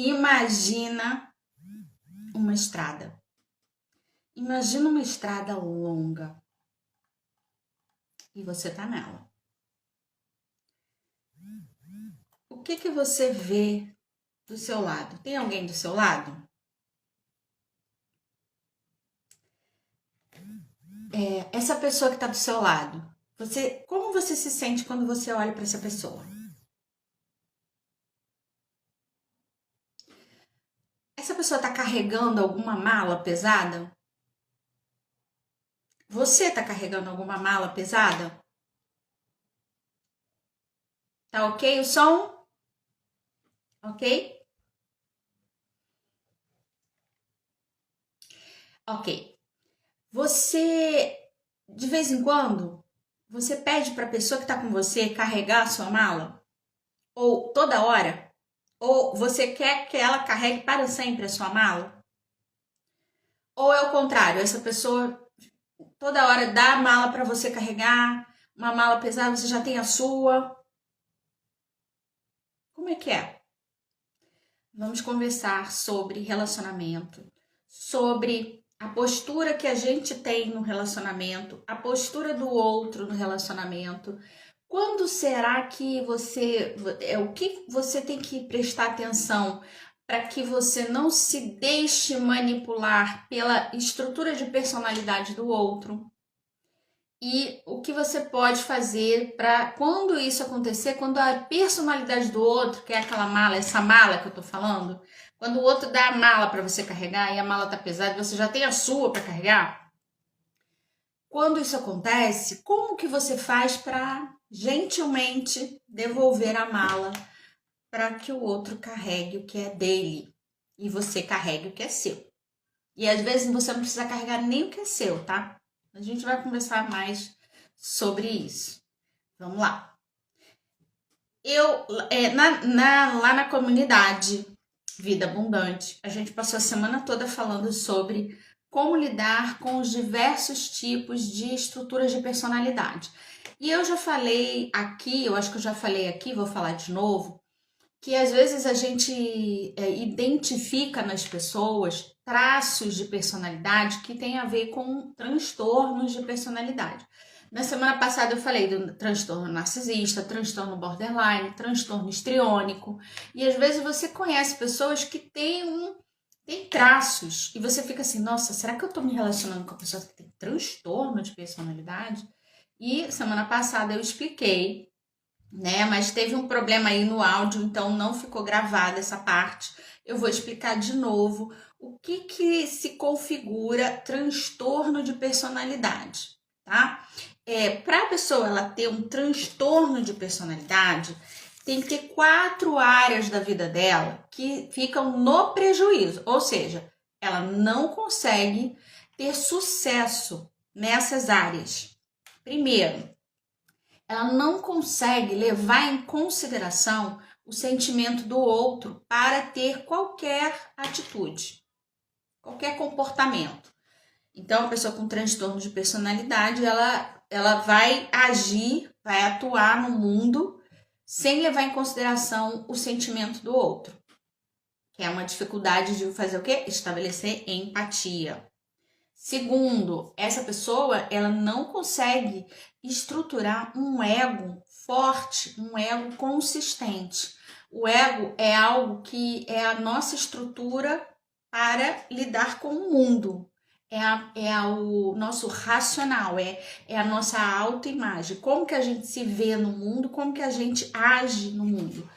Imagina uma estrada. Imagina uma estrada longa e você tá nela. O que você vê do seu lado? Tem alguém do seu lado? Essa pessoa que tá do seu lado, como você se sente quando você olha para essa pessoa? Essa pessoa tá carregando alguma mala pesada? Você tá carregando alguma mala pesada? Tá ok o som? Ok? Ok. Você, de vez em quando, você pede para a pessoa que está com você carregar a sua mala? Ou toda hora? Ou você quer que ela carregue para sempre a sua mala? Ou é o contrário, essa pessoa toda hora dá a mala para você carregar, uma mala pesada, você já tem a sua? Como é que é? Vamos conversar sobre relacionamento, sobre a postura que a gente tem no relacionamento, a postura do outro no relacionamento. Quando será que o que você tem que prestar atenção para que você não se deixe manipular pela estrutura de personalidade do outro? E o que você pode fazer para quando isso acontecer, quando a personalidade do outro, que é aquela mala, essa mala que eu tô falando, quando o outro dá a mala para você carregar e a mala tá pesada, você já tem a sua para carregar? Quando isso acontece, como que você faz para gentilmente devolver a mala para que o outro carregue o que é dele e você carregue o que é seu? E às vezes você não precisa carregar nem o que é seu, tá? A gente vai conversar mais sobre isso. Vamos lá. Lá na comunidade Vida Abundante, a gente passou a semana toda falando sobre como lidar com os diversos tipos de estruturas de personalidade. E eu já falei aqui, eu acho que eu já falei aqui, vou falar de novo, que às vezes a gente identifica nas pessoas traços de personalidade que tem a ver com transtornos de personalidade. Na semana passada eu falei do transtorno narcisista, transtorno borderline, transtorno histriônico, e às vezes você conhece pessoas que têm traços e você fica assim, nossa, será que eu tô me relacionando com a pessoa que tem transtorno de personalidade? E semana passada eu expliquei, né? Mas teve um problema aí no áudio, então não ficou gravada essa parte. Eu vou explicar de novo o que se configura transtorno de personalidade, tá? Para a pessoa ela ter um transtorno de personalidade, tem que ter 4 áreas da vida dela que ficam no prejuízo, ou seja, ela não consegue ter sucesso nessas áreas. Primeiro, ela não consegue levar em consideração o sentimento do outro para ter qualquer atitude, qualquer comportamento. Então, a pessoa com transtorno de personalidade, ela vai agir, vai atuar no mundo sem levar em consideração o sentimento do outro, que é uma dificuldade de fazer o quê? Estabelecer empatia. Segundo, essa pessoa ela não consegue estruturar um ego forte, um ego consistente. O ego é algo que é a nossa estrutura para lidar com o mundo. O nosso racional, é a nossa autoimagem. Como que a gente se vê no mundo, como que a gente age no mundo.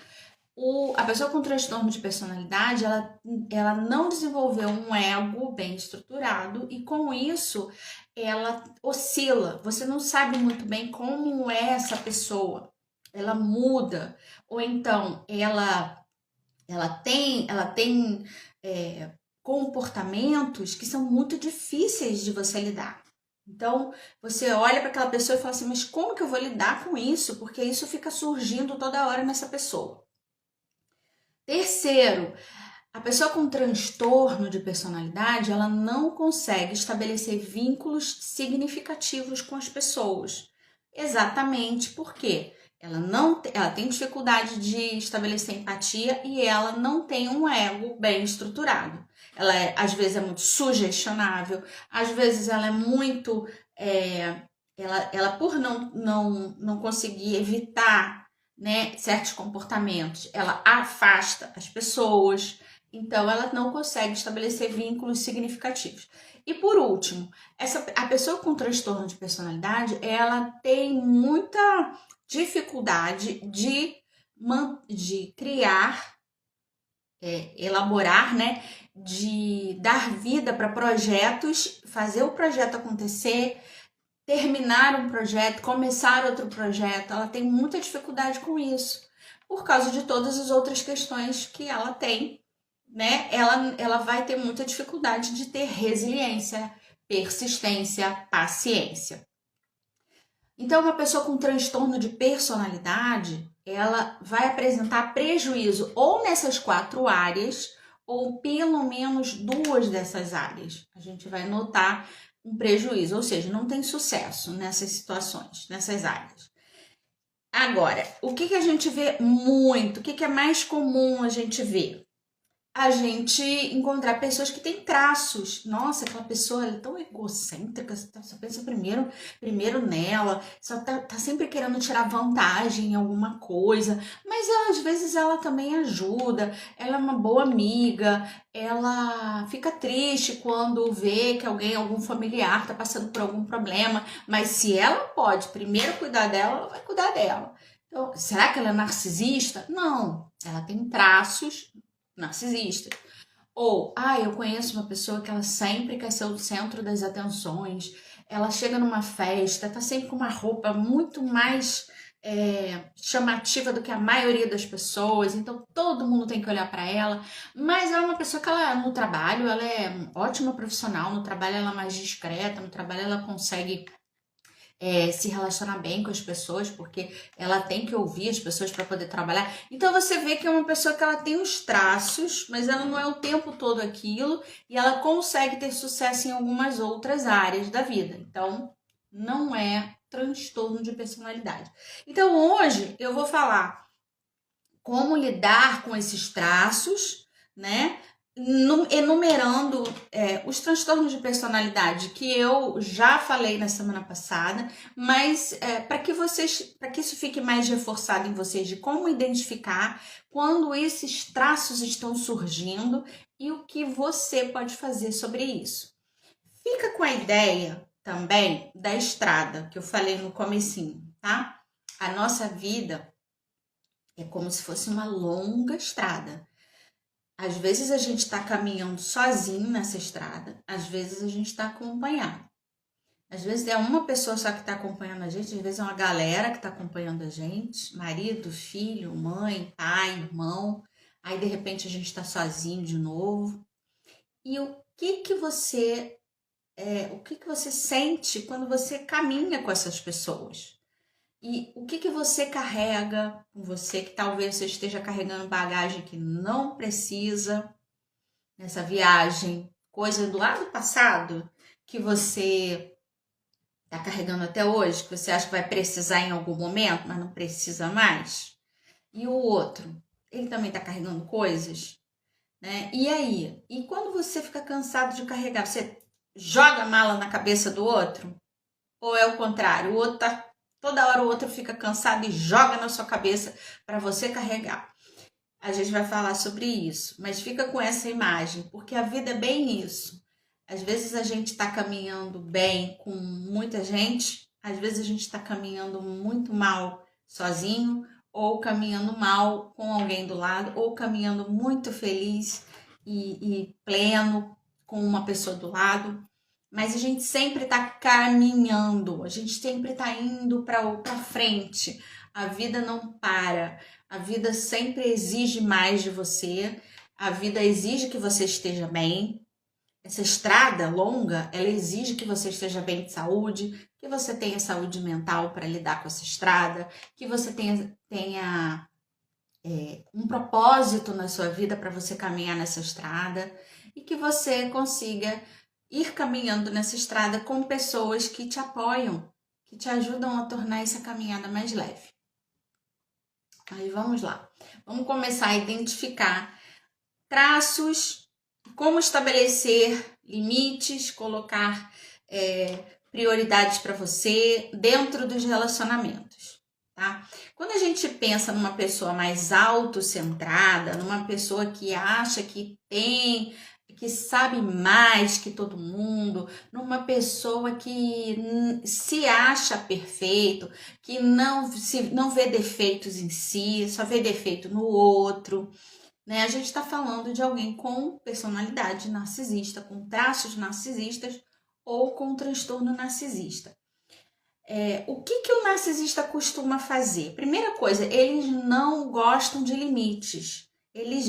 A pessoa com transtorno de personalidade, ela não desenvolveu um ego bem estruturado e com isso ela oscila. Você não sabe muito bem como é essa pessoa. Ela muda ou então ela tem comportamentos que são muito difíceis de você lidar. Então, você olha para aquela pessoa e fala assim, mas como que eu vou lidar com isso? Porque isso fica surgindo toda hora nessa pessoa. Terceiro, a pessoa com transtorno de personalidade, ela não consegue estabelecer vínculos significativos com as pessoas. Exatamente porque ela tem dificuldade de estabelecer empatia e ela não tem um ego bem estruturado. Ela às vezes é muito sugestionável, às vezes ela é muito ela por não conseguir evitar, né, certos comportamentos, ela afasta as pessoas, então ela não consegue estabelecer vínculos significativos. E por último, a pessoa com transtorno de personalidade, ela tem muita dificuldade de criar, elaborar, né, de dar vida para projetos, fazer o projeto acontecer, terminar um projeto, começar outro projeto. Ela tem muita dificuldade com isso, por causa de todas as outras questões que ela tem, né? Ela vai ter muita dificuldade de ter resiliência, persistência, paciência. Então, uma pessoa com transtorno de personalidade, ela vai apresentar prejuízo ou nessas 4 áreas, ou pelo menos 2 dessas áreas. A gente vai notar um prejuízo, ou seja, não tem sucesso nessas situações, nessas áreas. Agora, o que a gente vê muito, o que é mais comum a gente ver? A gente encontrar pessoas que têm traços. Nossa, aquela pessoa é tão egocêntrica, só pensa primeiro nela, só tá sempre querendo tirar vantagem em alguma coisa, mas às vezes ela também ajuda, ela é uma boa amiga, ela fica triste quando vê que algum familiar tá passando por algum problema, mas se ela pode primeiro cuidar dela, ela vai cuidar dela. Então, será que ela é narcisista? Não, ela tem traços narcisista. Ou, eu conheço uma pessoa que ela sempre quer ser o centro das atenções, ela chega numa festa, tá sempre com uma roupa muito mais chamativa do que a maioria das pessoas, então todo mundo tem que olhar para ela, mas ela é uma pessoa que no trabalho, ela é ótima profissional, no trabalho ela é mais discreta, no trabalho ela consegue se relacionar bem com as pessoas, porque ela tem que ouvir as pessoas para poder trabalhar. Então você vê que é uma pessoa que ela tem os traços, mas ela não é o tempo todo aquilo, e ela consegue ter sucesso em algumas outras áreas da vida. Então não é transtorno de personalidade. Então hoje eu vou falar como lidar com esses traços, né? Enumerando os transtornos de personalidade que eu já falei na semana passada, mas para que isso fique mais reforçado em vocês de como identificar quando esses traços estão surgindo e o que você pode fazer sobre isso. Fica com a ideia também da estrada que eu falei no comecinho, tá? A nossa vida é como se fosse uma longa estrada. Às vezes a gente está caminhando sozinho nessa estrada, às vezes a gente está acompanhado. Às vezes é uma pessoa só que está acompanhando a gente, às vezes é uma galera que está acompanhando a gente, marido, filho, mãe, pai, irmão. Aí de repente a gente está sozinho de novo. E o que você sente quando você caminha com essas pessoas? E o que você carrega com você, que talvez você esteja carregando bagagem que não precisa nessa viagem, coisa do lado passado que você está carregando até hoje, que você acha que vai precisar em algum momento, mas não precisa mais. E o outro, ele também está carregando coisas, né? E aí? E quando você fica cansado de carregar, você joga a mala na cabeça do outro? Ou é o contrário? O outro tá toda hora o outro fica cansado e joga na sua cabeça para você carregar. A gente vai falar sobre isso, mas fica com essa imagem, porque a vida é bem isso. Às vezes a gente está caminhando bem com muita gente, às vezes a gente está caminhando muito mal sozinho, ou caminhando mal com alguém do lado, ou caminhando muito feliz e pleno com uma pessoa do lado. Mas a gente sempre está caminhando, a gente sempre está indo para frente. A vida não para, a vida sempre exige mais de você, a vida exige que você esteja bem. Essa estrada longa, ela exige que você esteja bem de saúde, que você tenha saúde mental para lidar com essa estrada, que você tenha um propósito na sua vida para você caminhar nessa estrada e que você consiga ir caminhando nessa estrada com pessoas que te apoiam, que te ajudam a tornar essa caminhada mais leve. Aí vamos lá. Vamos começar a identificar traços, como estabelecer limites, colocar prioridades para você dentro dos relacionamentos, tá? Quando a gente pensa numa pessoa mais autocentrada, numa pessoa que acha que sabe mais que todo mundo, numa pessoa que se acha perfeito, que não vê defeitos em si, só vê defeito no outro, né? A gente está falando de alguém com personalidade narcisista, com traços narcisistas ou com transtorno narcisista. O que o narcisista costuma fazer? Primeira coisa, eles não gostam de limites. Eles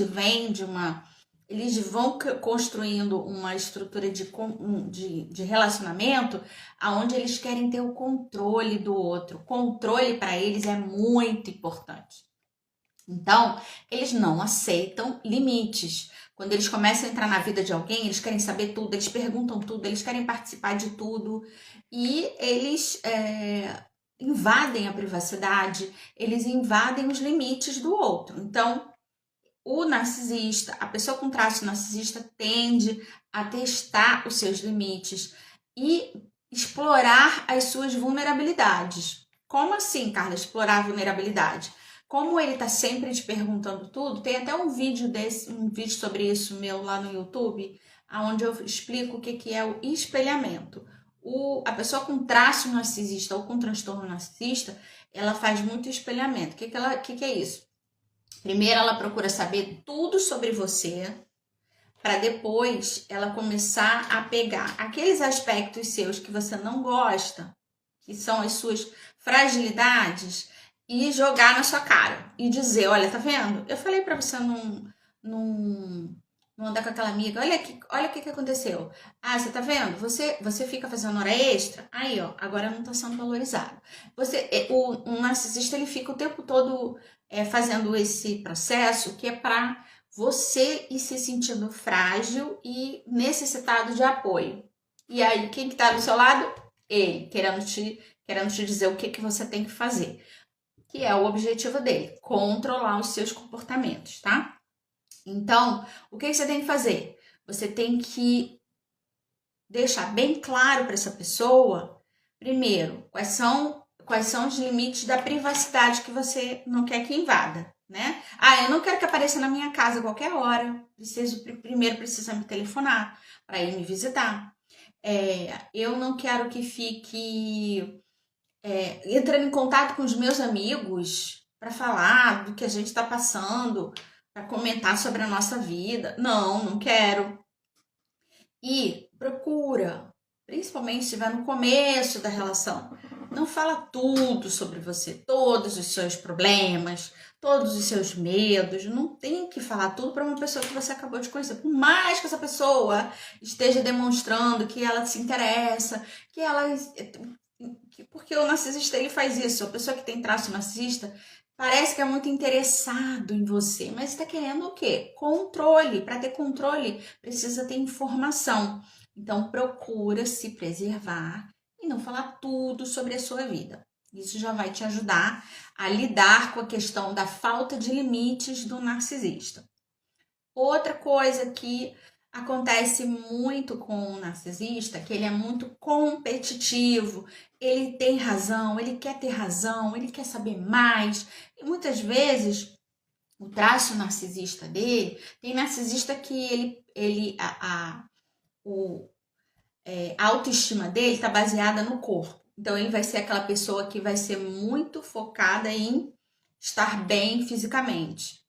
vão construindo uma estrutura de relacionamento onde eles querem ter o controle do outro. Controle para eles é muito importante. Então, eles não aceitam limites. Quando eles começam a entrar na vida de alguém, eles querem saber tudo, eles perguntam tudo, eles querem participar de tudo e eles invadem a privacidade, eles invadem os limites do outro. Então, o narcisista, a pessoa com traço narcisista tende a testar os seus limites e explorar as suas vulnerabilidades. Como assim, Carla, explorar a vulnerabilidade? Como ele tá sempre te perguntando tudo, tem até um vídeo sobre isso meu lá no YouTube, onde eu explico o que é o espelhamento. A pessoa com traço narcisista ou com transtorno narcisista, ela faz muito espelhamento. O que é isso? Primeiro ela procura saber tudo sobre você, para depois ela começar a pegar aqueles aspectos seus que você não gosta, que são as suas fragilidades, e jogar na sua cara e dizer, olha, tá vendo? Eu falei pra você não andar com aquela amiga, olha o que aconteceu. Ah, você tá vendo? Você fica fazendo hora extra, aí ó, agora não tá sendo valorizado. Um narcisista, ele fica o tempo todo fazendo esse processo que é pra você ir se sentindo frágil e necessitado de apoio. E aí, quem que tá do seu lado? Ele, querendo te dizer o que você tem que fazer. Que é o objetivo dele, controlar os seus comportamentos, tá? Então, o que você tem que fazer? Você tem que deixar bem claro para essa pessoa, primeiro, quais são os limites da privacidade que você não quer que invada, né? Ah, eu não quero que apareça na minha casa a qualquer hora. Primeiro precisa me telefonar para ir me visitar. Eu não quero que fique entrando em contato com os meus amigos para falar do que a gente está passando, para comentar sobre a nossa vida. Não quero. E procura, principalmente se estiver no começo da relação, não fala tudo sobre você, todos os seus problemas, todos os seus medos. Não tem que falar tudo para uma pessoa que você acabou de conhecer. Por mais que essa pessoa esteja demonstrando que ela se interessa, porque o narcisista, ele faz isso. A pessoa que tem traço narcisista parece que é muito interessado em você, mas está querendo o quê? Controle. Para ter controle, precisa ter informação. Então, procura se preservar e não falar tudo sobre a sua vida. Isso já vai te ajudar a lidar com a questão da falta de limites do narcisista. Outra coisa que acontece muito com o narcisista, que ele é muito competitivo, ele tem razão, ele quer ter razão, ele quer saber mais. E muitas vezes o traço narcisista dele, tem narcisista que a autoestima dele está baseada no corpo. Então ele vai ser aquela pessoa que vai ser muito focada em estar bem fisicamente.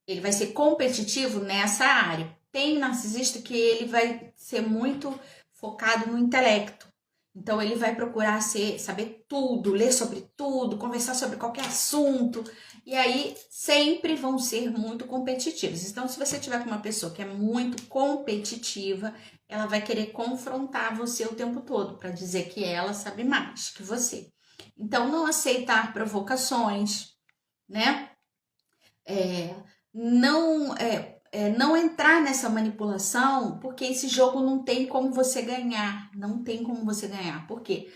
Ele vai ser competitivo nessa área. Tem narcisista que ele vai ser muito focado no intelecto. Então ele vai procurar saber tudo, ler sobre tudo, conversar sobre qualquer assunto. E aí sempre vão ser muito competitivos. Então, se você tiver com uma pessoa que é muito competitiva, ela vai querer confrontar você o tempo todo para dizer que ela sabe mais que você. Então, não aceitar provocações, né? Não entrar nessa manipulação, porque esse jogo não tem como você ganhar. Não tem como você ganhar. Por quê?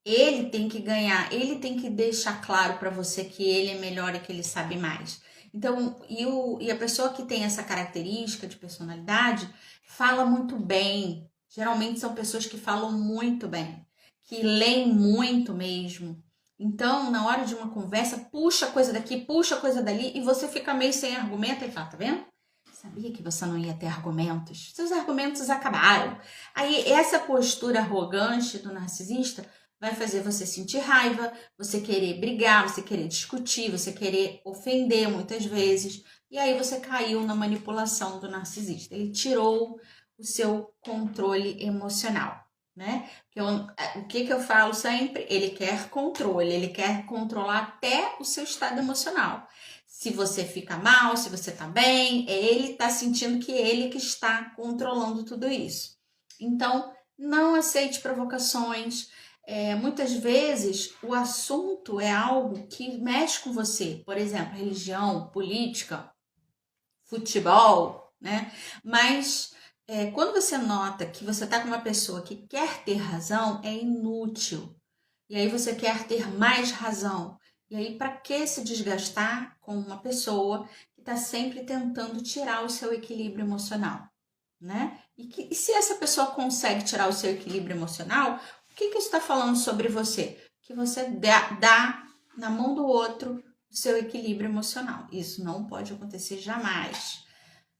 Ele tem que ganhar, ele tem que deixar claro para você que ele é melhor e que ele sabe mais. Então, e a pessoa que tem essa característica de personalidade fala muito bem. Geralmente são pessoas que falam muito bem, que leem muito mesmo. Então, na hora de uma conversa, puxa coisa daqui, puxa coisa dali, e você fica meio sem argumento e fala, tá vendo? Sabia que você não ia ter argumentos? Seus argumentos acabaram. Aí, essa postura arrogante do narcisista vai fazer você sentir raiva, você querer brigar, você querer discutir, você querer ofender muitas vezes. E aí você caiu na manipulação do narcisista. Ele tirou o seu controle emocional, né? O que eu falo sempre? Ele quer controle, ele quer controlar até o seu estado emocional. Se você fica mal, se você tá bem, ele tá sentindo que ele que está controlando tudo isso. Então, não aceite provocações. Muitas vezes o assunto é algo que mexe com você, por exemplo, religião, política, futebol, né? Mas quando você nota que você está com uma pessoa que quer ter razão, é inútil. E aí você quer ter mais razão. E aí, para que se desgastar com uma pessoa que está sempre tentando tirar o seu equilíbrio emocional, né? E se essa pessoa consegue tirar o seu equilíbrio emocional, o que isso está falando sobre você? Que você dá na mão do outro o seu equilíbrio emocional. Isso não pode acontecer jamais.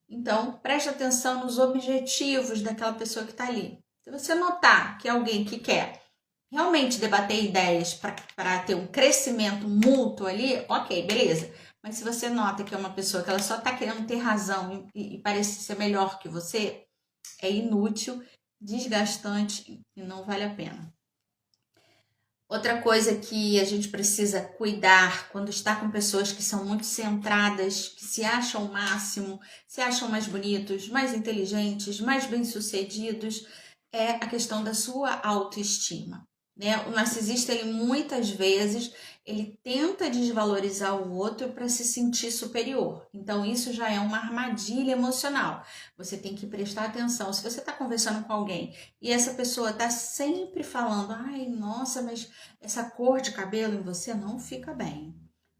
Então, preste atenção nos objetivos daquela pessoa que está ali. Se você notar que é alguém que quer realmente debater ideias para ter um crescimento mútuo ali, ok, beleza. Mas se você nota que é uma pessoa que ela só está querendo ter razão e parece ser melhor que você, é inútil, desgastante e não vale a pena. Outra coisa que a gente precisa cuidar quando está com pessoas que são muito centradas, que se acham o máximo, se acham mais bonitos, mais inteligentes, mais bem-sucedidos, é a questão da sua autoestima. Né? O narcisista, ele muitas vezes, ele tenta desvalorizar o outro para se sentir superior. Então, isso já é uma armadilha emocional. Você tem que prestar atenção. Se você está conversando com alguém e essa pessoa está sempre falando, ai, nossa, mas essa cor de cabelo em você não fica bem,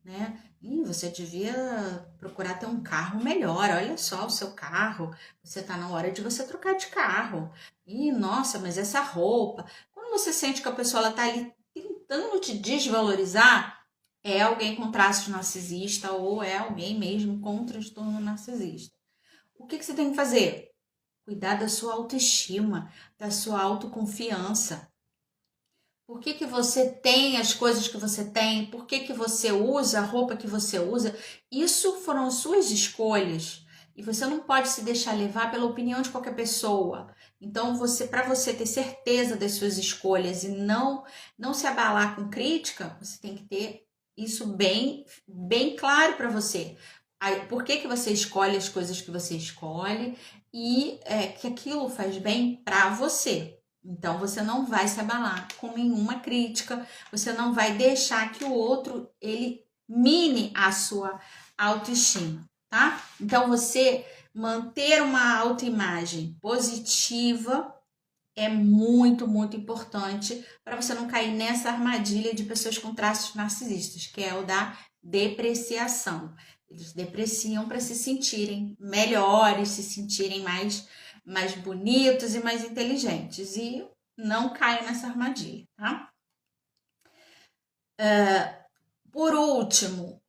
né? E você devia procurar ter um carro melhor. Olha só o seu carro. Você está na hora de você trocar de carro. E nossa, mas essa roupa. Quando você sente que a pessoa está ali tentando te desvalorizar, é alguém com traços narcisista ou é alguém mesmo com transtorno narcisista. O que você tem que fazer? Cuidar da sua autoestima, da sua autoconfiança. Por que você tem as coisas que você tem? Por que você usa a roupa que você usa? Isso foram suas escolhas. E você não pode se deixar levar pela opinião de qualquer pessoa. Então, para você ter certeza das suas escolhas e não se abalar com crítica, você tem que ter isso bem claro para você. Por que você escolhe as coisas que você escolhe e que aquilo faz bem para você. Então, você não vai se abalar com nenhuma crítica, você não vai deixar que o outro, ele mine a sua autoestima, tá? Então, você manter uma autoimagem positiva é muito, muito importante para você não cair nessa armadilha de pessoas com traços narcisistas, que é o da depreciação. Eles depreciam para se sentirem melhores, se sentirem mais bonitos e mais inteligentes. E não caiam nessa armadilha, tá? Por último,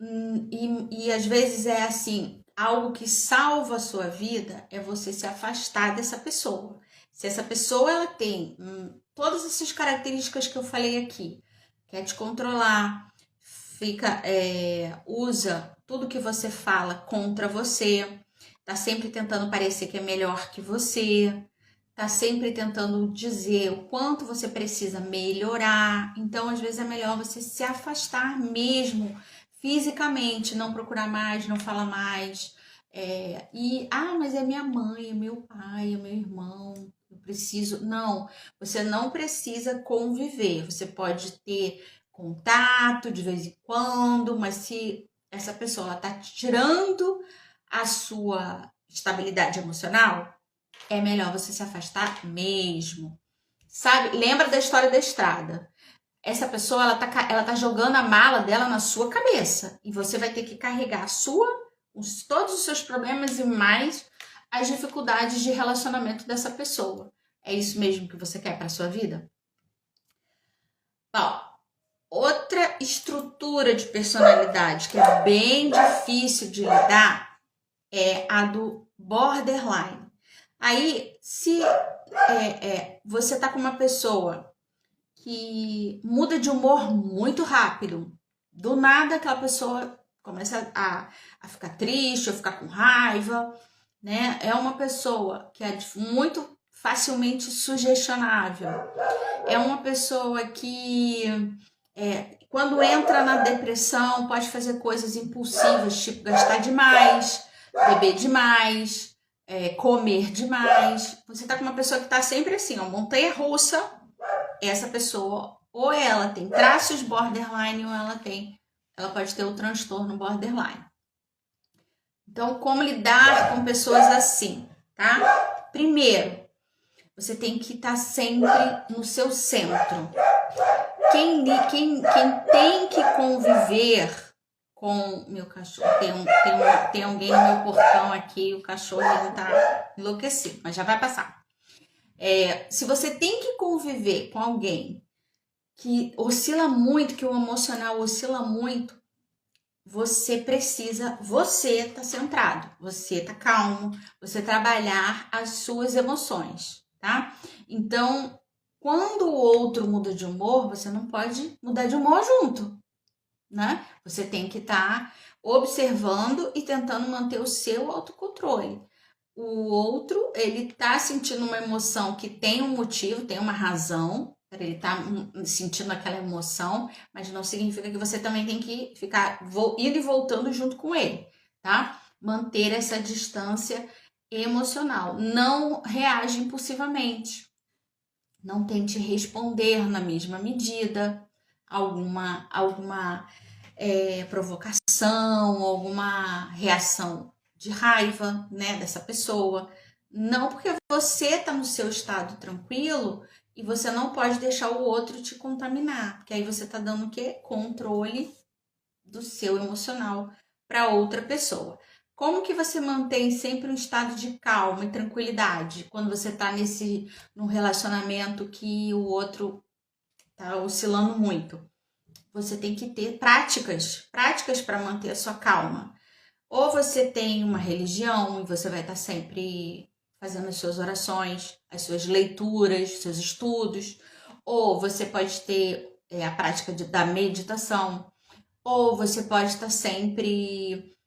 e às vezes é assim, algo que salva a sua vida é você se afastar dessa pessoa. Se essa pessoa ela tem todas essas características que eu falei aqui, quer te controlar, usa tudo que você fala contra você, tá sempre tentando parecer que é melhor que você, tá sempre tentando dizer o quanto você precisa melhorar. Então, às vezes é melhor você se afastar mesmo fisicamente, não procurar mais, não falar mais. Mas é minha mãe, é meu pai, é meu irmão, eu preciso. Não, você não precisa conviver. Você pode ter contato de vez em quando, mas se essa pessoa está tirando a sua estabilidade emocional, é melhor você se afastar mesmo. Sabe? Lembra da história da estrada. essa pessoa, ela tá jogando a mala dela na sua cabeça. E você vai ter que carregar todos os seus problemas e mais as dificuldades de relacionamento dessa pessoa. É isso mesmo que você quer para sua vida? Bom, outra estrutura de personalidade que é bem difícil de lidar é a do borderline. Aí, se você tá com uma pessoa que muda de humor muito rápido, do nada aquela pessoa começa a ficar triste ou ficar com raiva, né? É uma pessoa que é muito facilmente sugestionável. É uma pessoa que, quando entra na depressão, pode fazer coisas impulsivas, tipo gastar demais, beber demais, comer demais. Você tá com uma pessoa que tá sempre assim, ó, montanha russa. Essa pessoa, ou ela tem traços borderline, ou ela pode ter o transtorno borderline. Então, como lidar com pessoas assim, tá? Primeiro, você tem que estar sempre no seu centro. Quem tem que conviver com meu cachorro, tem alguém no meu portão aqui, o cachorro ele tá enlouquecido, mas já vai passar. Se você tem que conviver com alguém que oscila muito, que o emocional oscila muito, você tá centrado, você tá calmo, você trabalhar as suas emoções, tá? Então, quando o outro muda de humor, você não pode mudar de humor junto, né? Você tem que estar observando e tentando manter o seu autocontrole. O outro, ele tá sentindo uma emoção que tem um motivo, tem uma razão, ele tá sentindo aquela emoção, mas não significa que você também tem que ficar indo e voltando junto com ele, tá? Manter essa distância emocional. Não reage impulsivamente. Não tente responder na mesma medida alguma provocação, alguma reação de raiva, né, dessa pessoa. Não, porque você tá no seu estado tranquilo e você não pode deixar o outro te contaminar, porque aí você tá dando o quê? Controle do seu emocional para outra pessoa. Como que você mantém sempre um estado de calma e tranquilidade quando você tá num relacionamento que o outro tá oscilando muito? Você tem que ter práticas para manter a sua calma. Ou você tem uma religião e você vai estar sempre fazendo as suas orações, as suas leituras, seus estudos. Ou você pode ter a prática da meditação. Ou você pode estar sempre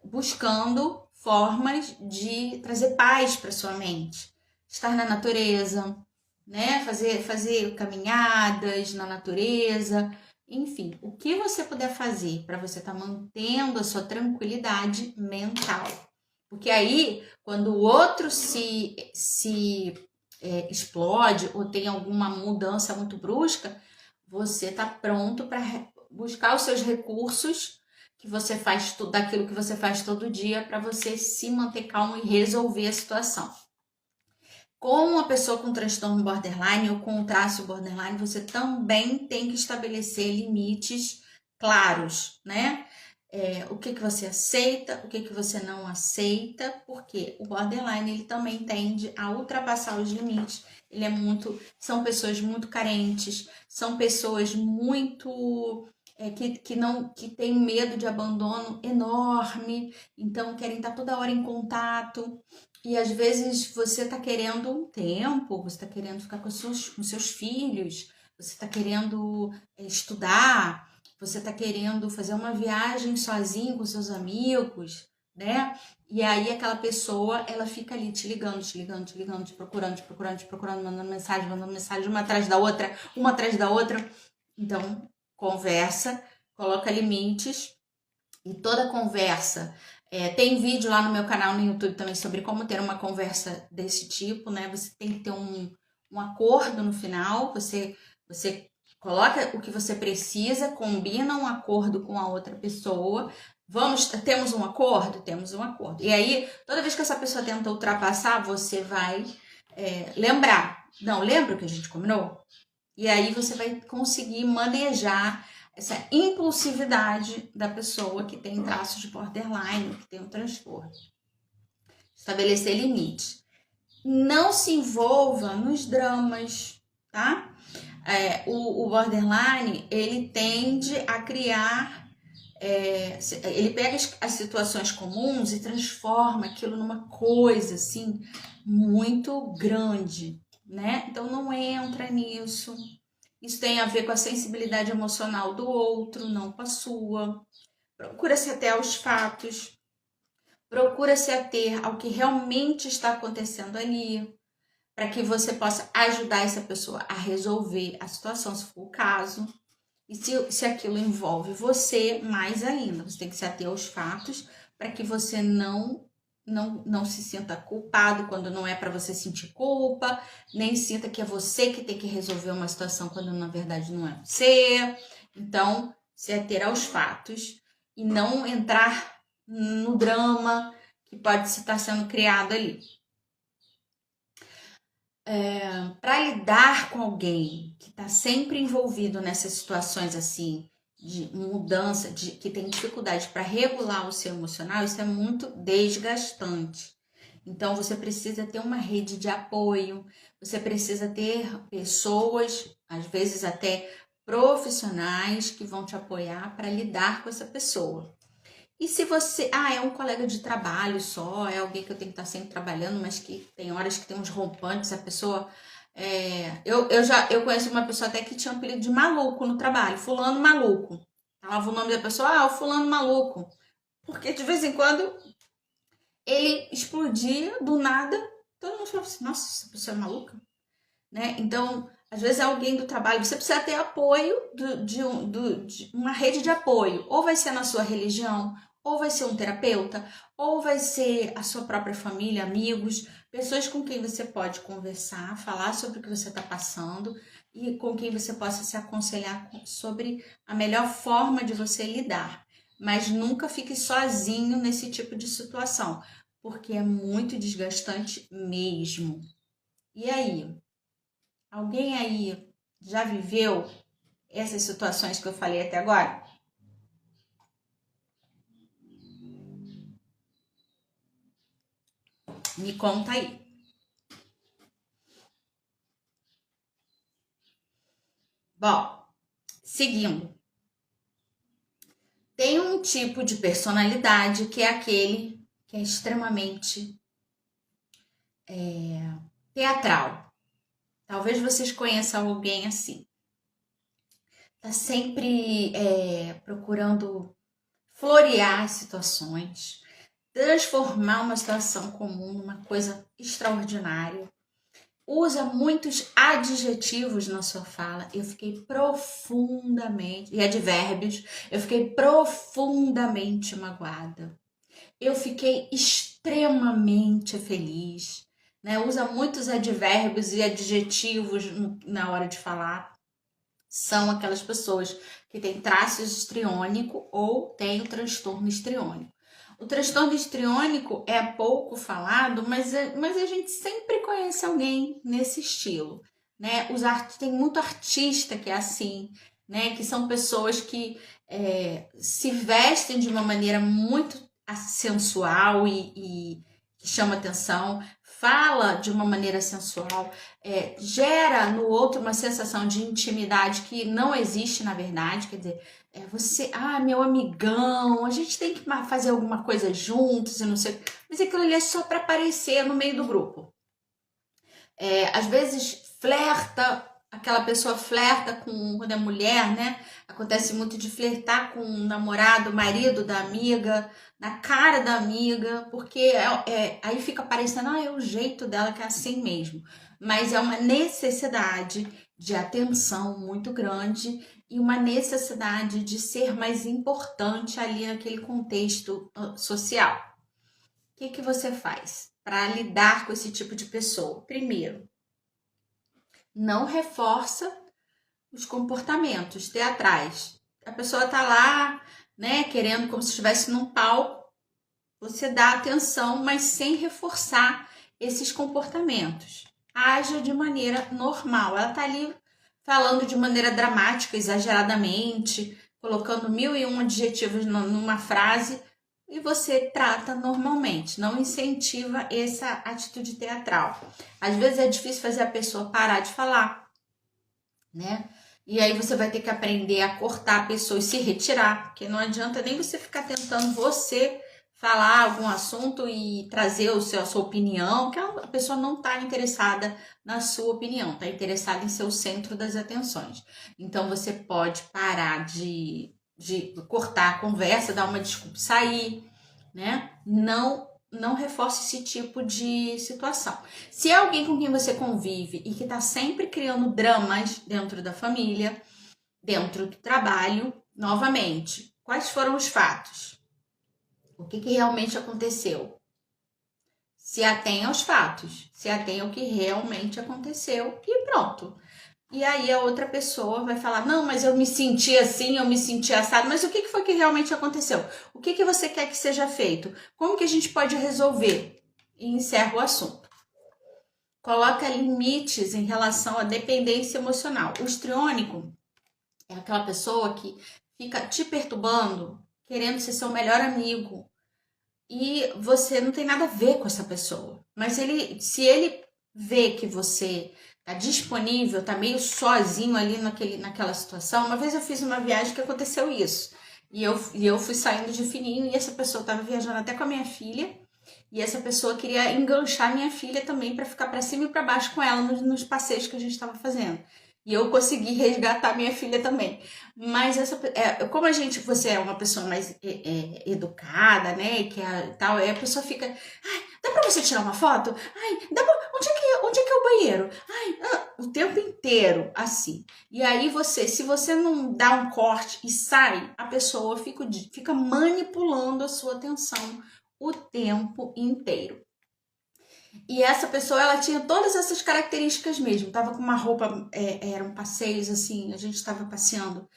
buscando formas de trazer paz para sua mente. Estar na natureza, né? Fazer caminhadas na natureza. Enfim, o que você puder fazer para você estar mantendo a sua tranquilidade mental. Porque aí, quando o outro se explode ou tem alguma mudança muito brusca, você está pronto para buscar os seus recursos que você faz daquilo que você faz todo dia para você se manter calmo e resolver a situação. Com uma pessoa com transtorno borderline ou com um traço borderline, você também tem que estabelecer limites claros, né? O que você aceita, o que você não aceita, porque o borderline ele também tende a ultrapassar os limites. São pessoas muito carentes, são pessoas muito que têm medo de abandono enorme, então querem estar toda hora em contato. E às vezes você está querendo um tempo, você está querendo ficar com seus filhos, você está querendo estudar, você está querendo fazer uma viagem sozinho com seus amigos, né? E aí aquela pessoa, ela fica ali te ligando, te procurando, mandando mensagem, uma atrás da outra. Então, conversa, coloca limites e toda conversa. Tem vídeo lá no meu canal no YouTube também sobre como ter uma conversa desse tipo, né? Você tem que ter um acordo no final, você coloca o que você precisa, combina um acordo com a outra pessoa. Temos um acordo? Temos um acordo. E aí, toda vez que essa pessoa tenta ultrapassar, você vai lembrar. Não, lembra o que a gente combinou? E aí você vai conseguir manejar essa impulsividade da pessoa que tem traços de borderline, que tem um transtorno. Estabelecer limites. Não se envolva nos dramas, tá? O borderline, ele tende a criar, ele pega as situações comuns e transforma aquilo numa coisa, assim, muito grande, né? Então, não entra nisso. Isso tem a ver com a sensibilidade emocional do outro, não com a sua. Procura se ater aos fatos. Procura se ater ao que realmente está acontecendo ali, para que você possa ajudar essa pessoa a resolver a situação, se for o caso. E se aquilo envolve você, mais ainda, você tem que se ater aos fatos para que você não se sinta culpado quando não é para você sentir culpa, nem sinta que é você que tem que resolver uma situação quando na verdade não é você. Então, se ater aos fatos e não entrar no drama que pode estar sendo criado ali. Para lidar com alguém que está sempre envolvido nessas situações assim, de mudança, que tem dificuldade para regular o seu emocional, isso é muito desgastante. Então, você precisa ter uma rede de apoio, você precisa ter pessoas, às vezes até profissionais, que vão te apoiar para lidar com essa pessoa. E se você, é um colega de trabalho só, é alguém que eu tenho que estar sempre trabalhando, mas que tem horas que tem uns rompantes, a pessoa... eu conheço uma pessoa até que tinha um apelido de maluco no trabalho, fulano maluco. Falava o nome da pessoa, o fulano maluco. Porque de vez em quando ele explodia do nada, todo mundo falava assim, nossa, essa pessoa é maluca. Né? Então, às vezes é alguém do trabalho, você precisa ter apoio de uma rede de apoio. Ou vai ser na sua religião, ou vai ser um terapeuta, ou vai ser a sua própria família, amigos, pessoas com quem você pode conversar, falar sobre o que você está passando e com quem você possa se aconselhar sobre a melhor forma de você lidar. Mas nunca fique sozinho nesse tipo de situação, porque é muito desgastante mesmo. E aí? Alguém aí já viveu essas situações que eu falei até agora? Me conta aí. Bom, seguindo. Tem um tipo de personalidade que é aquele que é extremamente teatral. Talvez vocês conheçam alguém assim. Tá sempre procurando florear as situações, transformar uma situação comum numa coisa extraordinária. Usa muitos adjetivos na sua fala. Eu fiquei profundamente, e advérbios, eu fiquei profundamente magoada. Eu fiquei extremamente feliz. Né? Usa muitos advérbios e adjetivos na hora de falar. São aquelas pessoas que têm traços histriônico ou têm o transtorno histriônico. O transtorno histriônico é pouco falado, mas a gente sempre conhece alguém nesse estilo, né? Tem muito artista que é assim, né? Que são pessoas que se vestem de uma maneira muito sensual e que chama atenção, fala de uma maneira sensual, gera no outro uma sensação de intimidade que não existe na verdade, quer dizer, você, meu amigão, a gente tem que fazer alguma coisa juntos e não sei, mas aquilo ali é só para aparecer no meio do grupo. Às vezes aquela pessoa flerta quando é mulher, né? Acontece muito de flertar com o namorado, o marido da amiga, na cara da amiga, porque aí fica parecendo, é o jeito dela que é assim mesmo. Mas é uma necessidade de atenção muito grande e uma necessidade de ser mais importante ali naquele contexto social. O que você faz para lidar com esse tipo de pessoa? Primeiro, não reforça os comportamentos teatrais. A pessoa tá lá, né, querendo como se estivesse num palco. Você dá atenção, mas sem reforçar esses comportamentos. Haja de maneira normal. Ela tá ali falando de maneira dramática, exageradamente, colocando 1001 adjetivos numa frase, e você trata normalmente, não incentiva essa atitude teatral. Às vezes é difícil fazer a pessoa parar de falar, né? E aí você vai ter que aprender a cortar a pessoa e se retirar, porque não adianta nem você ficar tentando você falar algum assunto e trazer a sua opinião, que a pessoa não está interessada na sua opinião, está interessada em ser o centro das atenções. Então você pode parar de cortar a conversa, dar uma desculpa, sair, né? Não reforce esse tipo de situação. Se é alguém com quem você convive e que está sempre criando dramas dentro da família, dentro do trabalho, novamente, quais foram os fatos? O que realmente aconteceu? Se atenha aos fatos, se atenha ao que realmente aconteceu e pronto. E aí a outra pessoa vai falar, não, mas eu me senti assim, eu me senti assado, mas o que foi que realmente aconteceu? O que você quer que seja feito? Como que a gente pode resolver? E encerra o assunto. Coloca limites em relação à dependência emocional. O histriônico é aquela pessoa que fica te perturbando, querendo ser seu melhor amigo, e você não tem nada a ver com essa pessoa. Mas se ele vê que você tá disponível, tá meio sozinho ali naquela situação. Uma vez eu fiz uma viagem que aconteceu isso. E eu fui saindo de fininho e essa pessoa tava viajando até com a minha filha. E essa pessoa queria enganchar minha filha também para ficar para cima e para baixo com ela nos passeios que a gente estava fazendo. E eu consegui resgatar minha filha também. Mas como você é uma pessoa mais educada, né? Que tal, aí a pessoa fica, ai, dá pra você tirar uma foto? Ai, onde é que é o banheiro? Ai, o tempo inteiro, assim. E aí se você não dá um corte e sai, a pessoa fica manipulando a sua atenção o tempo inteiro. E essa pessoa, ela tinha todas essas características mesmo. Tava com uma roupa, eram passeios assim, a gente estava passeando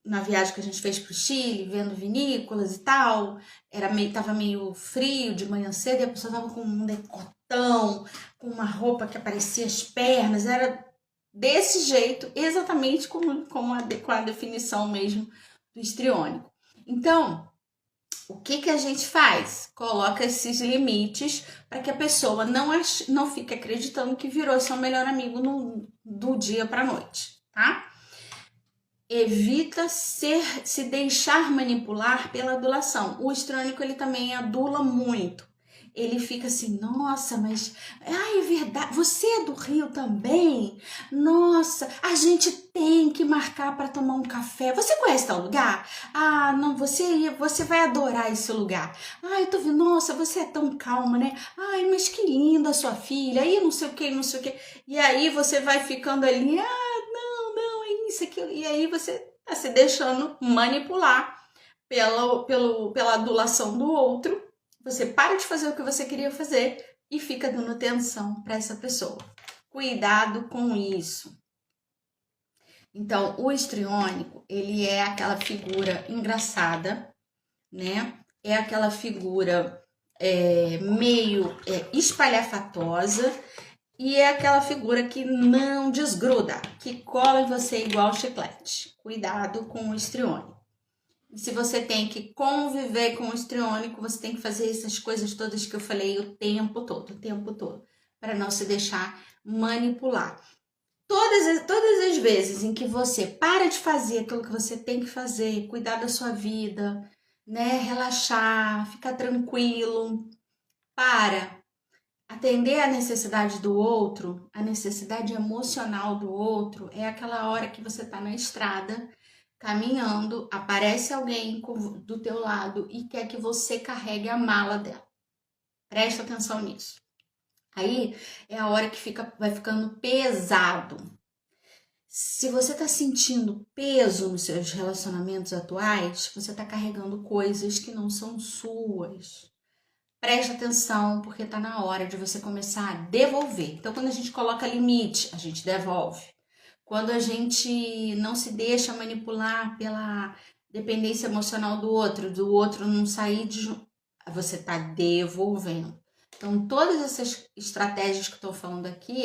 na viagem que a gente fez pro Chile, vendo vinícolas e tal. Tava meio frio de manhã cedo e a pessoa tava com um decotão, com uma roupa que aparecia as pernas. Era desse jeito, exatamente com a definição mesmo do histriônico. Então, o que a gente faz? Coloca esses limites para que a pessoa não fique acreditando que virou seu melhor amigo do dia para a noite, tá? Evita se deixar manipular pela adulação. O histriônico, ele também adula muito. Ele fica assim, nossa, mas... Ai, é verdade, você é do Rio também? Nossa, a gente tem que marcar para tomar um café. Você conhece tal lugar? Ah, não, você vai adorar esse lugar. Ai, eu tô vendo, nossa, você é tão calma, né? Ai, mas que linda a sua filha. Aí não sei o que, não sei o que. E aí você vai ficando ali, não, é isso, aquilo. E aí você tá se deixando manipular pela adulação do outro. Você para de fazer o que você queria fazer e fica dando atenção para essa pessoa. Cuidado com isso. Então, o histriônico, ele é aquela figura engraçada, né? É aquela figura meio espalhafatosa e é aquela figura que não desgruda, que cola em você igual chiclete. Cuidado com o histriônico. Se você tem que conviver com o histriônico, você tem que fazer essas coisas todas que eu falei o tempo todo, para não se deixar manipular. Todas as vezes em que você para de fazer aquilo que você tem que fazer, cuidar da sua vida, né, relaxar, ficar tranquilo, atender a necessidade do outro, a necessidade emocional do outro, é aquela hora que você está na estrada, caminhando, aparece alguém do teu lado e quer que você carregue a mala dela. Presta atenção nisso. Aí é a hora que vai ficando pesado. Se você está sentindo peso nos seus relacionamentos atuais, você está carregando coisas que não são suas. Preste atenção, porque está na hora de você começar a devolver. Então, quando a gente coloca limite, a gente devolve. Quando a gente não se deixa manipular pela dependência emocional do outro não sair você está devolvendo. Então, todas essas estratégias que eu estou falando aqui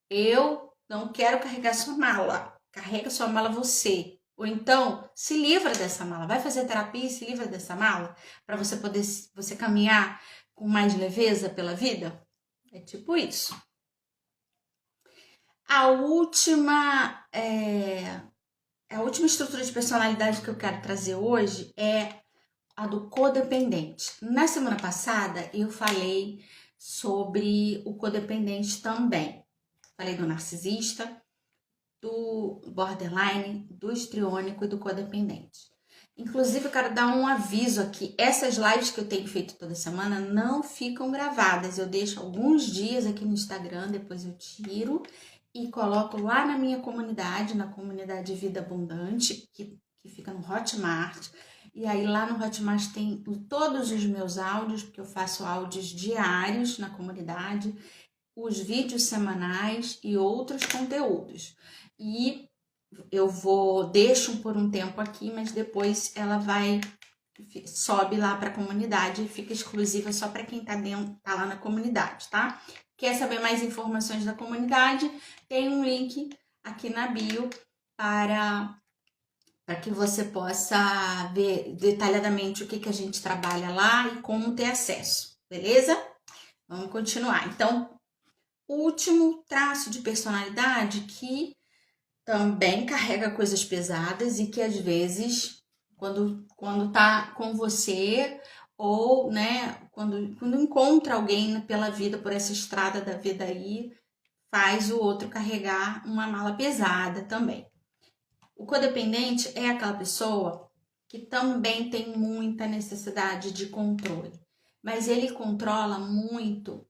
eu não quero carregar sua mala. Carrega sua mala você. Ou então, se livra dessa mala. Vai fazer terapia e se livra dessa mala para você poder caminhar com mais leveza pela vida. É tipo isso. A última estrutura de personalidade que eu quero trazer hoje é a do codependente. Na semana passada eu falei sobre o codependente também. Falei do narcisista, do borderline, do histriônico e do codependente. Inclusive, eu quero dar um aviso aqui. Essas lives que eu tenho feito toda semana não ficam gravadas. Eu deixo alguns dias aqui no Instagram, depois eu tiro e coloco lá na minha comunidade, na comunidade Vida Abundante, que fica no Hotmart. E aí lá no Hotmart tem todos os meus áudios, porque eu faço áudios diários na comunidade, os vídeos semanais e outros conteúdos. E eu deixo por um tempo aqui, mas depois ela sobe lá para a comunidade e fica exclusiva só para quem tá lá na comunidade, tá? Quer saber mais informações da comunidade? Tem um link aqui na bio para que você possa ver detalhadamente o que a gente trabalha lá e como ter acesso, beleza? Vamos continuar. Então, último traço de personalidade que também carrega coisas pesadas e que às vezes, quando tá com você ou, né, quando encontra alguém pela vida, por essa estrada da vida aí, faz o outro carregar uma mala pesada também. O codependente é aquela pessoa que também tem muita necessidade de controle, mas ele controla muito,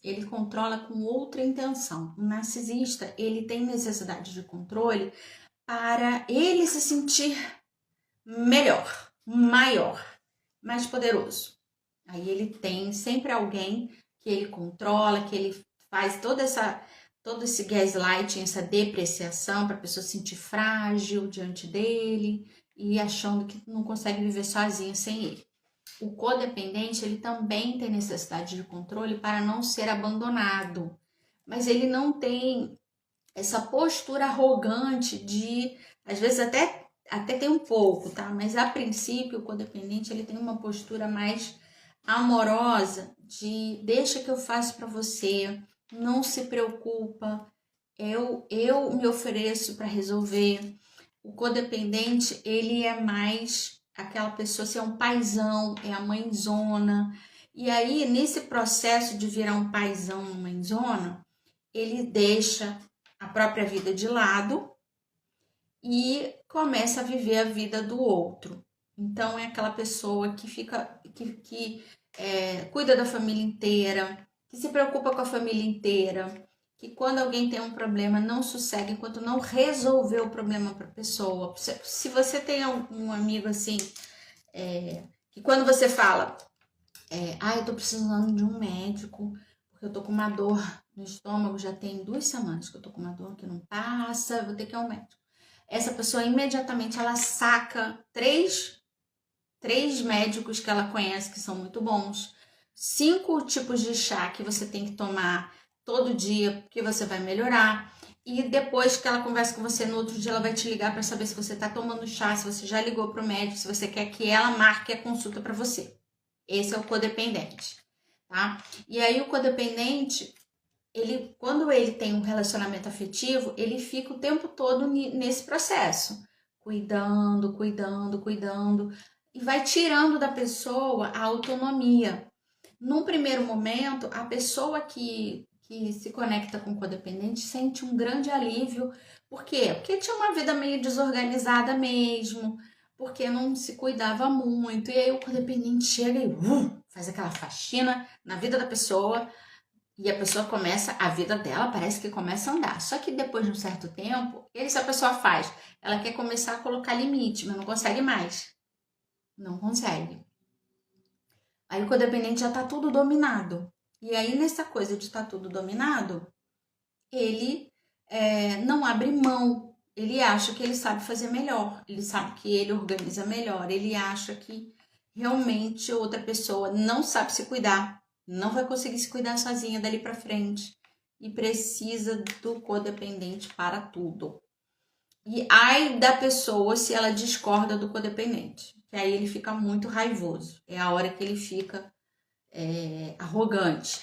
ele controla com outra intenção. O narcisista, ele tem necessidade de controle para ele se sentir melhor, maior, mais poderoso. Aí ele tem sempre alguém que ele controla, que ele faz todo esse gaslighting, essa depreciação para a pessoa se sentir frágil diante dele e achando que não consegue viver sozinha sem ele. O codependente, ele também tem necessidade de controle para não ser abandonado, mas ele não tem essa postura arrogante de, às vezes até tem um pouco, tá? Mas a princípio o codependente, ele tem uma postura mais amorosa de deixa que eu faço para você, não se preocupa, eu me ofereço para resolver. O codependente, ele é mais aquela pessoa, se é um paizão, é a mãezona. E aí, nesse processo de virar um paizão, uma mãezona, ele deixa a própria vida de lado e começa a viver a vida do outro. Então, é aquela pessoa que cuida da família inteira, que se preocupa com a família inteira, que quando alguém tem um problema não sossega enquanto não resolver o problema para a pessoa. Se você tem um amigo assim, que quando você fala, eu tô precisando de um médico, porque eu tô com uma dor no estômago, já tem 2 semanas que eu tô com uma dor que não passa, vou ter que ir ao médico. Essa pessoa imediatamente ela saca 3 médicos que ela conhece que são muito bons, 5 tipos de chá que você tem que tomar todo dia, que você vai melhorar. E depois que ela conversa com você no outro dia, ela vai te ligar para saber se você está tomando chá, se você já ligou para o médico, se você quer que ela marque a consulta para você. Esse é o codependente, tá? E aí o codependente, quando ele tem um relacionamento afetivo, ele fica o tempo todo nesse processo, cuidando, e vai tirando da pessoa a autonomia. Num primeiro momento, a pessoa que se conecta com o codependente sente um grande alívio. Por quê? Porque tinha uma vida meio desorganizada mesmo, porque não se cuidava muito. E aí o codependente chega e faz aquela faxina na vida da pessoa e a pessoa a vida dela parece que começa a andar. Só que depois de um certo tempo, a pessoa faz? Ela quer começar a colocar limite, mas não consegue mais. Não consegue. Aí o codependente já tá tudo dominado. E aí, nessa coisa de estar tudo dominado, ele não abre mão. Ele acha que ele sabe fazer melhor. Ele sabe que ele organiza melhor. Ele acha que realmente outra pessoa não sabe se cuidar. Não vai conseguir se cuidar sozinha dali pra frente. e precisa do codependente para tudo. E ai da pessoa se ela discorda do codependente, que aí ele fica muito raivoso. É a hora que ele fica arrogante.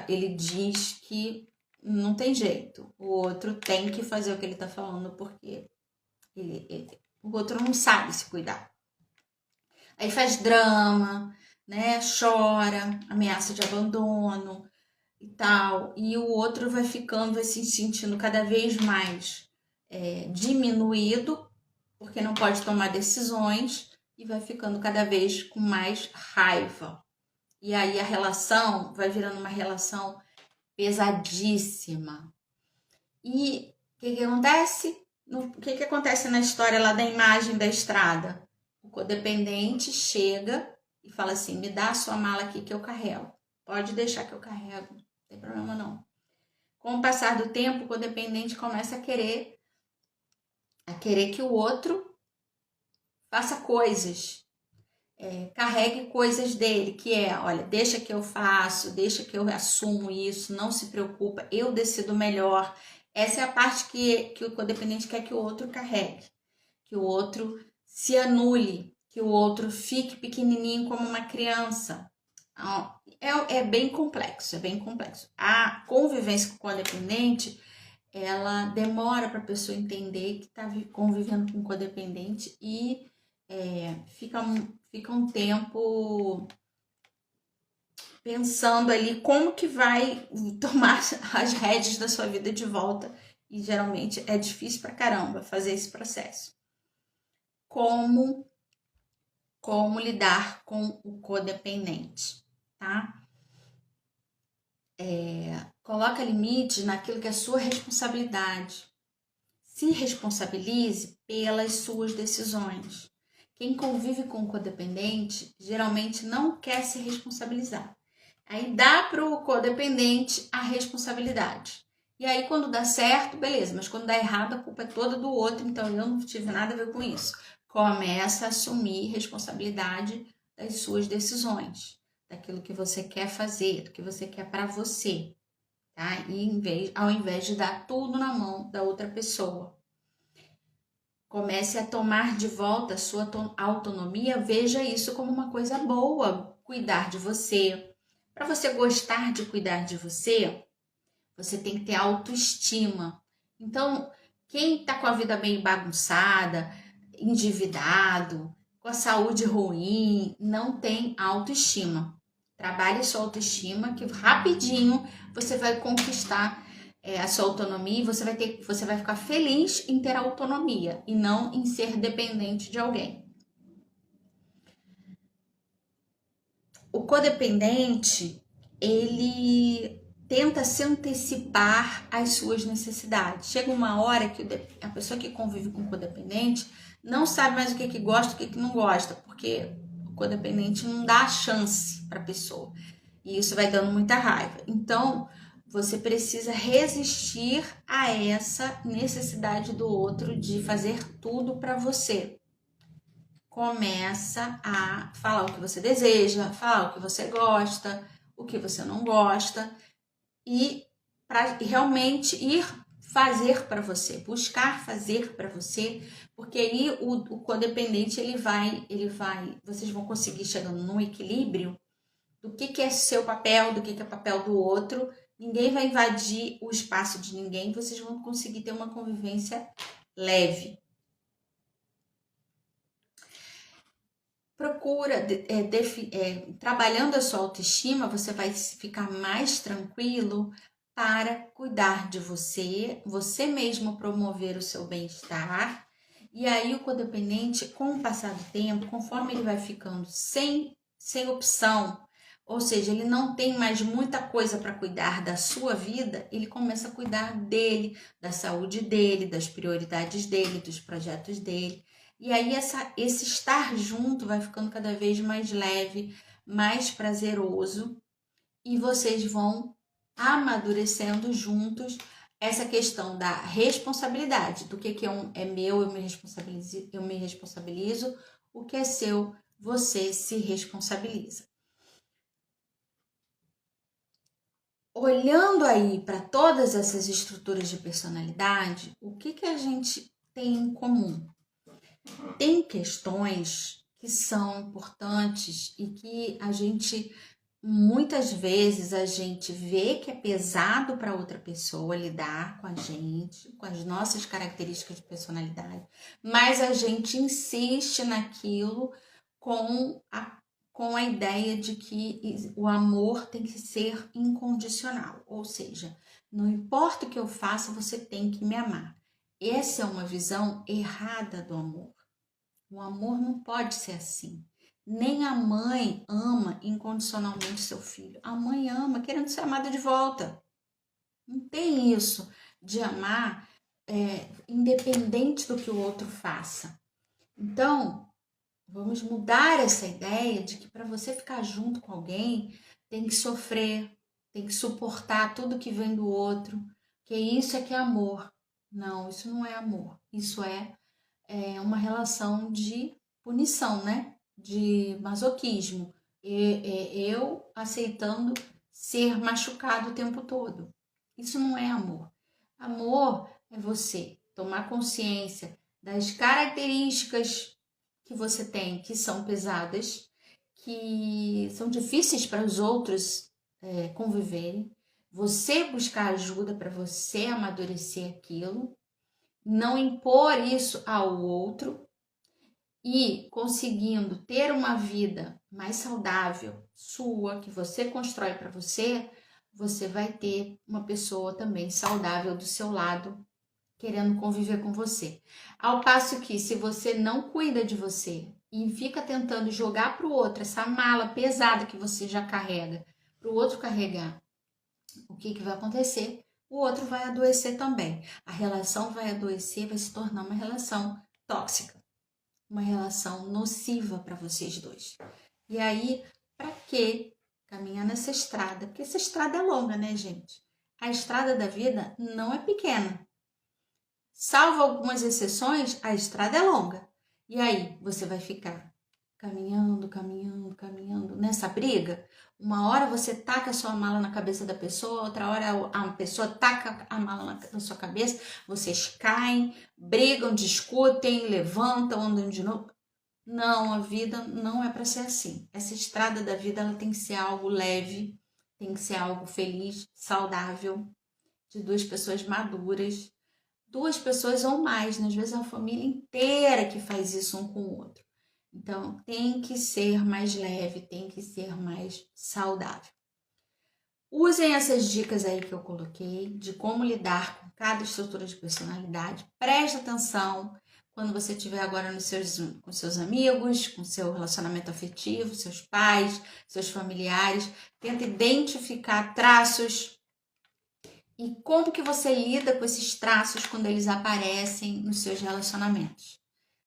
Ele diz que não tem jeito. O outro tem que fazer o que ele tá falando porque o outro não sabe se cuidar. Aí faz drama, né? Chora, ameaça de abandono e tal. E o outro vai se sentindo cada vez mais diminuído, porque não pode tomar decisões, e vai ficando cada vez com mais raiva. E aí a relação vai virando uma relação pesadíssima. E o que acontece? O que acontece na história lá da imagem da estrada? O codependente chega e fala assim, me dá a sua mala aqui que eu carrego. Pode deixar que eu carrego, não tem problema não. Com o passar do tempo, o codependente começa a querer que o outro faça coisas, carregue coisas dele, que olha, deixa que eu faço, deixa que eu assumo isso, não se preocupa, eu decido melhor. Essa é a parte que o codependente quer que o outro carregue, que o outro se anule, que o outro fique pequenininho como uma criança. É bem complexo, é bem complexo. A convivência com o codependente, ela demora para a pessoa entender que está convivendo com o codependente e fica um tempo pensando ali como que vai tomar as rédeas da sua vida de volta, e geralmente é difícil pra caramba fazer esse processo. Como lidar com o codependente, tá? Coloca limite naquilo que é sua responsabilidade. Se responsabilize pelas suas decisões. Quem convive com o codependente geralmente não quer se responsabilizar. Aí dá para o codependente a responsabilidade. E aí quando dá certo, beleza, mas quando dá errado, a culpa é toda do outro, então eu não tive nada a ver com isso. Começa a assumir responsabilidade das suas decisões, daquilo que você quer fazer, do que você quer para você, tá? E ao invés de dar tudo na mão da outra pessoa. Comece a tomar de volta a sua autonomia, veja isso como uma coisa boa, cuidar de você. Para você gostar de cuidar de você, você tem que ter autoestima. Então, quem está com a vida bem bagunçada, endividado, com a saúde ruim, não tem autoestima. Trabalhe sua autoestima, que rapidinho você vai conquistar a sua autonomia, e você vai ficar feliz em ter autonomia e não em ser dependente de alguém. O codependente, ele tenta se antecipar às suas necessidades. Chega uma hora que a pessoa que convive com o codependente não sabe mais o que gosta, o que não gosta, porque o codependente não dá a chance para a pessoa. E isso vai dando muita raiva. Então, você precisa resistir a essa necessidade do outro de fazer tudo para você. Começa a falar o que você deseja, falar o que você gosta, o que você não gosta, e para realmente ir fazer para você, buscar fazer para você, porque aí o codependente ele vai, vocês vão conseguir chegando num equilíbrio do que é seu papel, do que é papel do outro. Ninguém vai invadir o espaço de ninguém, vocês vão conseguir ter uma convivência leve. Procura, trabalhando a sua autoestima, você vai ficar mais tranquilo para cuidar de você, você mesmo promover o seu bem-estar. E aí o codependente, com o passar do tempo, conforme ele vai ficando sem opção, ou seja, ele não tem mais muita coisa para cuidar da sua vida, ele começa a cuidar dele, da saúde dele, das prioridades dele, dos projetos dele. E aí esse estar junto vai ficando cada vez mais leve, mais prazeroso, e vocês vão amadurecendo juntos essa questão da responsabilidade, do que é meu, eu me responsabilizo, o que é seu, você se responsabiliza. olhando aí para todas essas estruturas de personalidade, o que a gente tem em comum? Tem questões que são importantes e que a gente muitas vezes a gente vê que é pesado para outra pessoa lidar com a gente, com as nossas características de personalidade, mas a gente insiste naquilo com a ideia de que o amor tem que ser incondicional, ou seja, não importa o que eu faça, você tem que me amar. Essa é uma visão errada do amor. O amor não pode ser assim. Nem a mãe ama incondicionalmente seu filho. A mãe ama querendo ser amada de volta. Não tem isso de amar independente do que o outro faça. Então, vamos mudar essa ideia de que para você ficar junto com alguém, tem que sofrer, tem que suportar tudo que vem do outro, que isso é que é amor. Não, isso não é amor. Isso é uma relação de punição, né? De masoquismo. Eu aceitando ser machucado o tempo todo. Isso não é amor. Amor é você tomar consciência das características que você tem, que são pesadas, que são difíceis para os outros conviverem. Você buscar ajuda para você amadurecer aquilo, não impor isso ao outro e conseguindo ter uma vida mais saudável sua, que você constrói para você, você vai ter uma pessoa também saudável do seu lado, querendo conviver com você. Ao passo que se você não cuida de você e fica tentando jogar para o outro essa mala pesada que você já carrega, para o outro carregar, o que vai acontecer? O outro vai adoecer também. A relação vai adoecer, vai se tornar uma relação tóxica, uma relação nociva para vocês dois. E aí, para que caminhar nessa estrada? Porque essa estrada é longa, né, gente? A estrada da vida não é pequena. Salvo algumas exceções, a estrada é longa. E aí, você vai ficar caminhando, caminhando, caminhando nessa briga. Uma hora você taca a sua mala na cabeça da pessoa, outra hora a pessoa taca a mala na sua cabeça, vocês caem, brigam, discutem, levantam, andam de novo. Não, a vida não é para ser assim. Essa estrada da vida ela tem que ser algo leve, tem que ser algo feliz, saudável, de duas pessoas maduras, duas pessoas ou mais, né? Às vezes é a família inteira que faz isso um com o outro. Então, tem que ser mais leve, tem que ser mais saudável. Usem essas dicas aí que eu coloquei de como lidar com cada estrutura de personalidade. Preste atenção quando você estiver agora com seus amigos, com seu relacionamento afetivo, seus pais, seus familiares. Tenta identificar traços e como que você lida com esses traços quando eles aparecem nos seus relacionamentos.